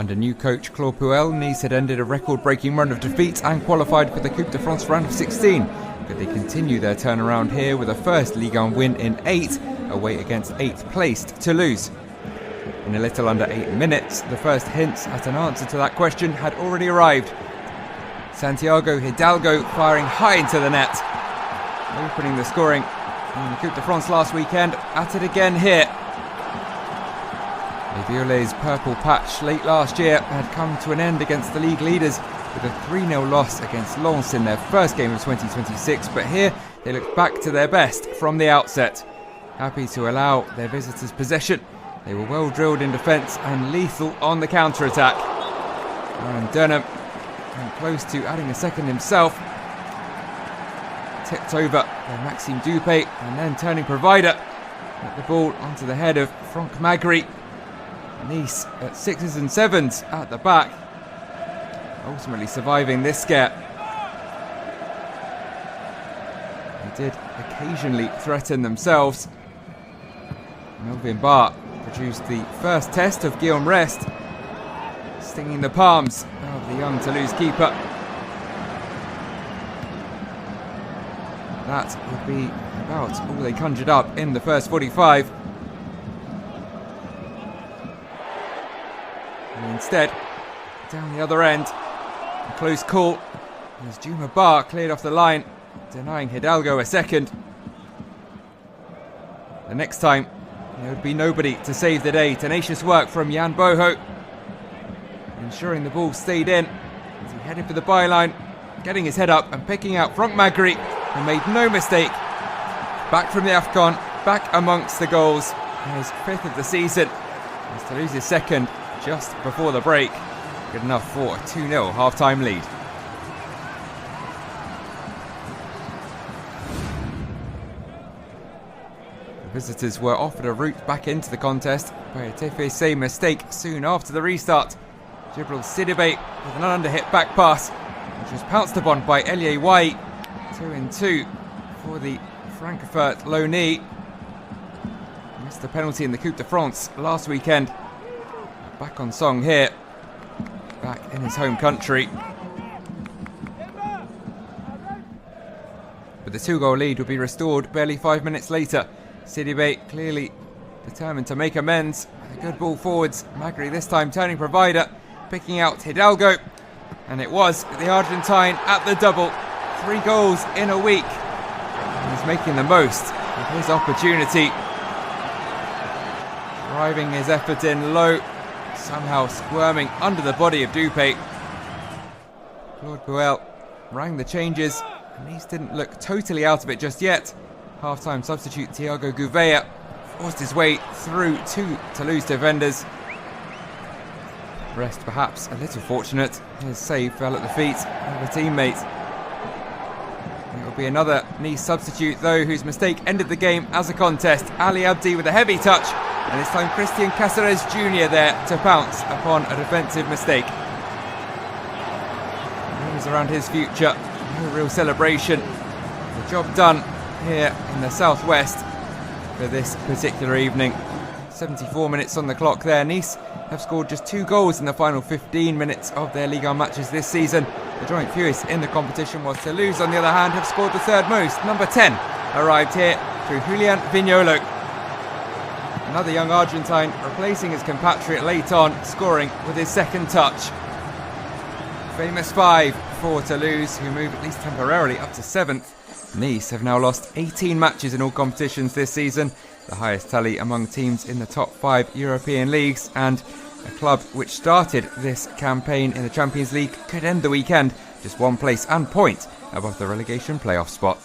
Under new coach Claude Puel, Nice had ended a record-breaking run of defeats and qualified for the Coupe de France round of 16. Could they continue their turnaround here with a first Ligue 1 win in 8, away against 8th placed Toulouse? In a little under 8 minutes, the first hints at an answer to that question had already arrived. Santiago Hidalgo firing high into the net, opening the scoring in the Coupe de France last weekend, at it again here. Les Violets' purple patch late last year had come to an end against the league leaders with a 3-0 loss against Lens in their first game of 2026, but here they looked back to their best from the outset. Happy to allow their visitors possession, they were well drilled in defence and lethal on the counter-attack. Aaron Dunham came close to adding a second himself. Tipped over by Maxime Dupé and then turning provider at the ball onto the head of Franck Magri. Nice at 6s and 7s at the back, ultimately surviving this scare. They did occasionally threaten themselves. Melvin Barr produced the first test of Guillaume Rest, stinging the palms of the young Toulouse keeper. That would be about all they conjured up in the first 45. And instead, down the other end, a close call as Juma Barr cleared off the line, denying Hidalgo a second. The next time, there would be nobody to save the day. Tenacious work from Jan Boho, ensuring the ball stayed in as he headed for the byline, getting his head up and picking out Franck Magri, who made no mistake. Back from the AFCON, back amongst the goals, his 5th of the season, as Toulouse's second just before the break. Good enough for a 2-0 half-time lead. The visitors were offered a route back into the contest by a TFC mistake soon after the restart. Djibril Sidibé with an underhit back pass, which was pounced upon by Elie Wai. 2-2 for the Frankfurt loanee. Missed the penalty in the Coupe de France last weekend. Back on song here, back in his home country. But the 2-goal lead would be restored barely 5 minutes later. Sidibé clearly determined to make amends. A good ball forwards. Magri this time turning provider, picking out Hidalgo. And it was the Argentine at the double. 3 goals in a week. He's making the most of his opportunity. Driving his effort in low, somehow squirming under the body of Dupé. Claude Puel rang the changes, and Nice didn't look totally out of it just yet. Half-time substitute Thiago Gouveia forced his way through 2 Toulouse defenders. Rest perhaps a little fortunate. His save fell at the feet of a teammate. It will be another Nice substitute though, whose mistake ended the game as a contest. Ali Abdi with a heavy touch, and this time Christian Cáceres Jr. there to pounce upon a defensive mistake. News around his future, no real celebration. The job done here in the southwest for this particular evening. 74 minutes on the clock there. Nice have scored just 2 goals in the final 15 minutes of their Ligue 1 matches this season. The joint fewest in the competition, was Toulouse on the other hand have scored the 3rd most. Number 10 arrived here through Julian Vignolo. Another young Argentine replacing his compatriot late on, scoring with his 2nd touch. Famous 5 for Toulouse, who move at least temporarily up to 7th. Nice have now lost 18 matches in all competitions this season, the highest tally among teams in the top 5 European leagues, and a club which started this campaign in the Champions League could end the weekend just 1 place and point above the relegation playoff spot.